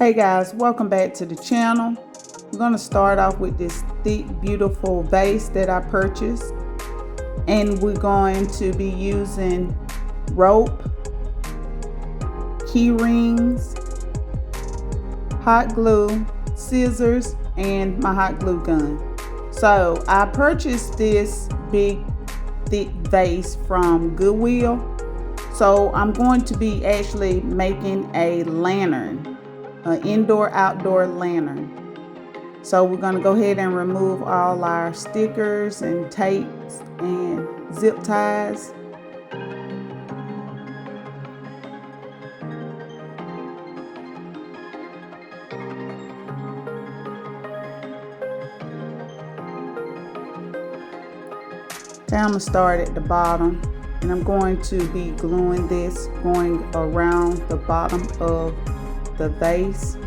Hey guys, welcome back to the channel. We're going to start off with this thick, beautiful vase that I purchased. And we're going to be using rope, key rings, hot glue, scissors, and my hot glue gun. So I purchased this big, thick vase from Goodwill. So I'm going to be actually making a lantern, an indoor-outdoor lantern. So we're going to go ahead and remove all our stickers and tapes and zip ties. Now I'm going to start at the bottom, and I'm going to be gluing this going around the bottom of the vase.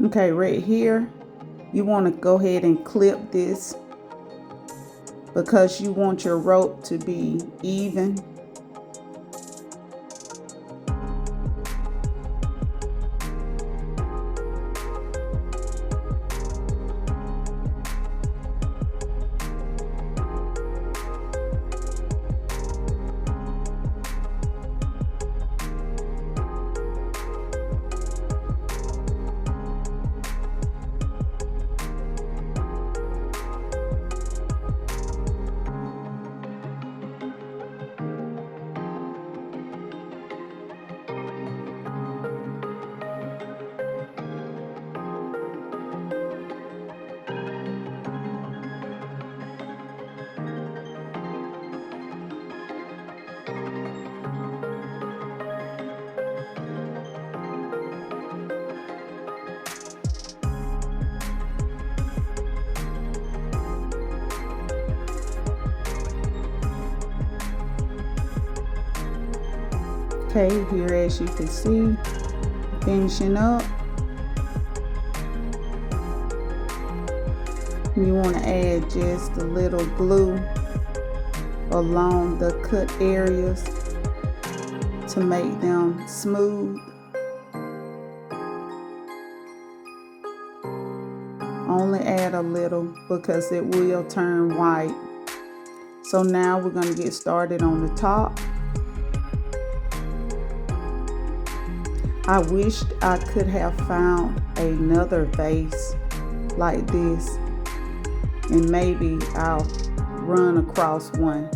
Okay, right here, you want to go ahead and clip this because you want your rope to be even. Okay, here as you can see, finishing up. You want to add just a little glue along the cut areas to make them smooth. Only add a little because it will turn white. So now we're going to get started on the top. I wished I could have found another vase like this, and maybe I'll run across one.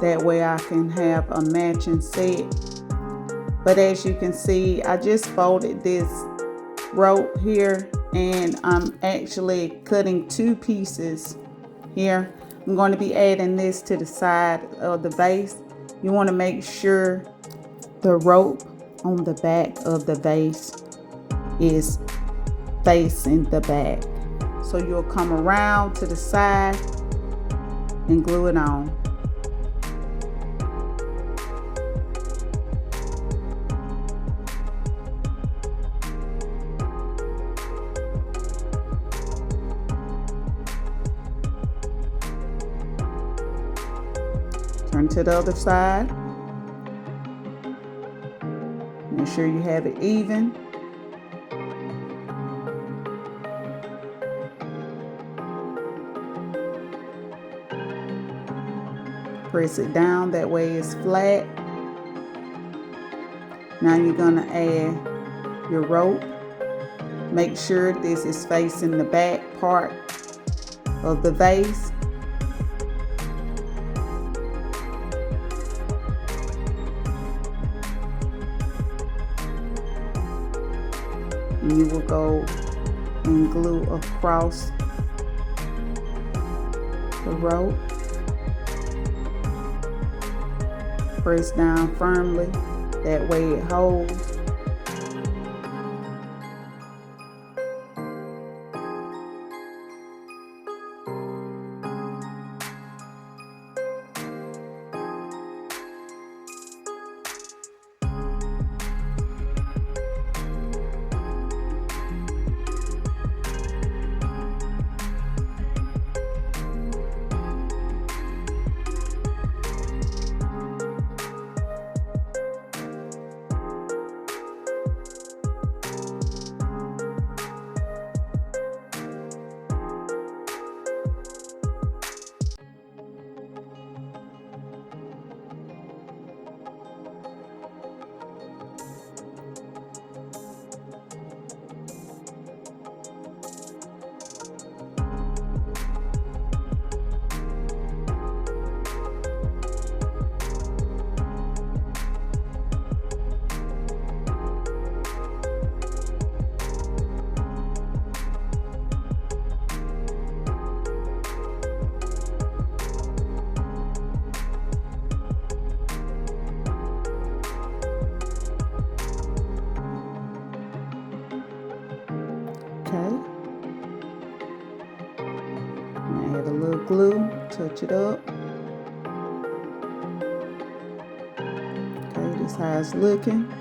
That way I can have a matching set. But as you can see, I just folded this rope here, and I'm actually cutting two pieces here. I'm going to be adding this to the side of the vase. You want to make sure the rope on the back of the vase is facing the back. So you'll come around to the side and glue it on. Turn to the other side. Make sure you have it even. Press it down, that way it's flat. Now you're going to add your rope. Make sure this is facing the back part of the vase. And you will go and glue across the rope. Press down firmly, that way it holds. Okay. Add a little glue, touch it up. Okay, this is how it's looking.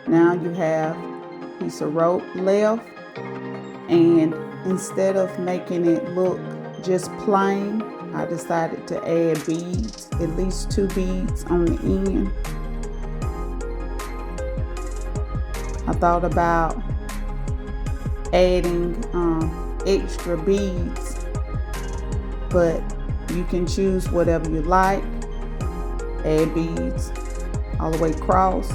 Now you have a piece of rope left, and instead of making it look just plain, I decided to add beads, at least 2 beads on the end. I thought about adding extra beads, but you can choose whatever you like. Add beads all the way across,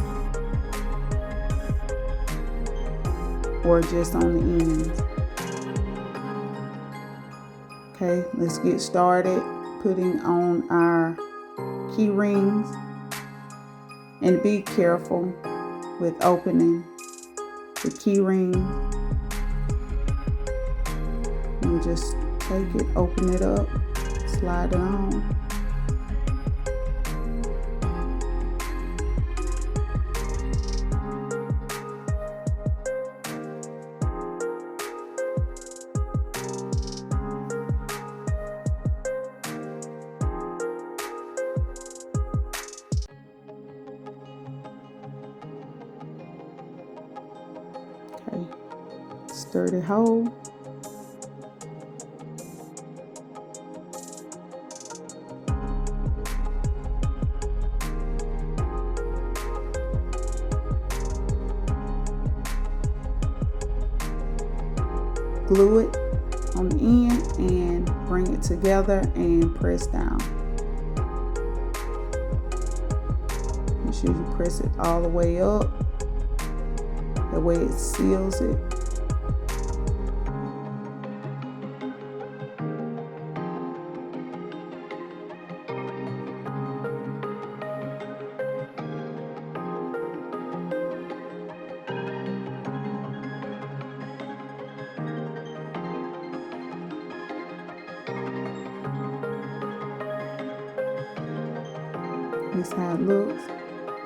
or just on the ends. Okay, let's get started putting on our key rings, and be careful with opening the key ring. You just take it, open it up, slide it on. Okay, sturdy hole. Glue it on the end and bring it together and press down. Make sure you press it all the way up. That way it seals it. This is how it looks.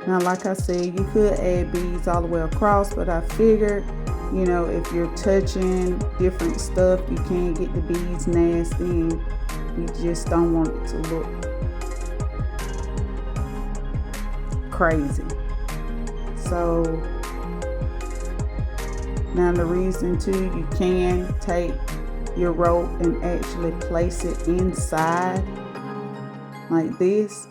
Now, like I said, you could add beads all the way across, but I figured, you know, if you're touching different stuff, you can get the beads nasty, and you just don't want it to look crazy. So now the reason too, you can take your rope and actually place it inside like this.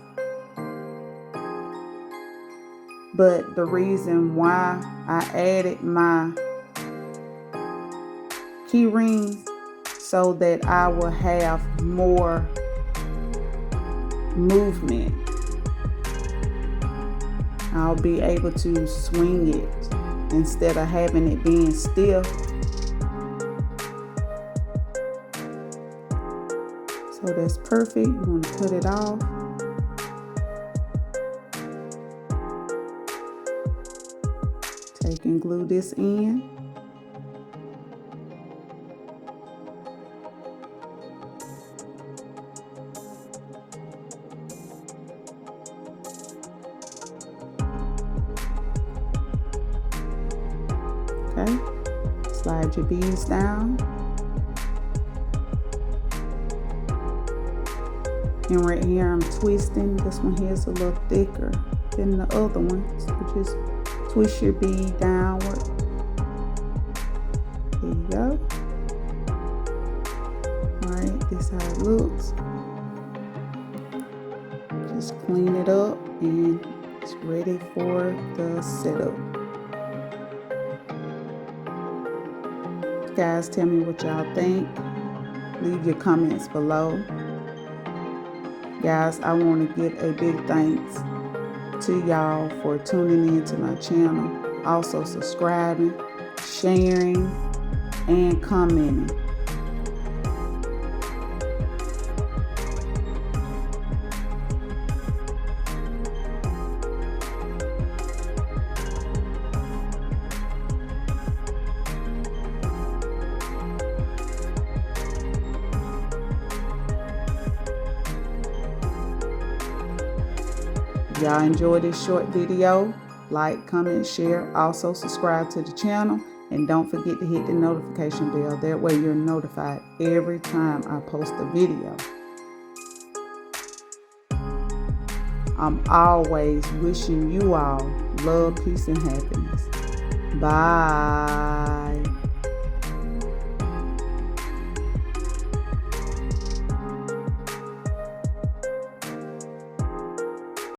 But the reason why I added my key rings so that I will have more movement. I'll be able to swing it instead of having it being stiff. So that's perfect. You want to put it off. Take and glue this in. Okay, slide your beads down. And right here I'm twisting. This one here is a little thicker than the other ones. So just twist your bead downward. There you go. Alright, this is how it looks. Just clean it up and it's ready for the setup. Guys, tell me what y'all think. Leave your comments below. Guys, I want to give a big thanks to y'all for tuning in to my channel. Also subscribing, sharing, and commenting. If y'all enjoyed this short video, like, comment, share. Also subscribe to the channel. And don't forget to hit the notification bell. That way you're notified every time I post a video. I'm always wishing you all love, peace, and happiness. Bye.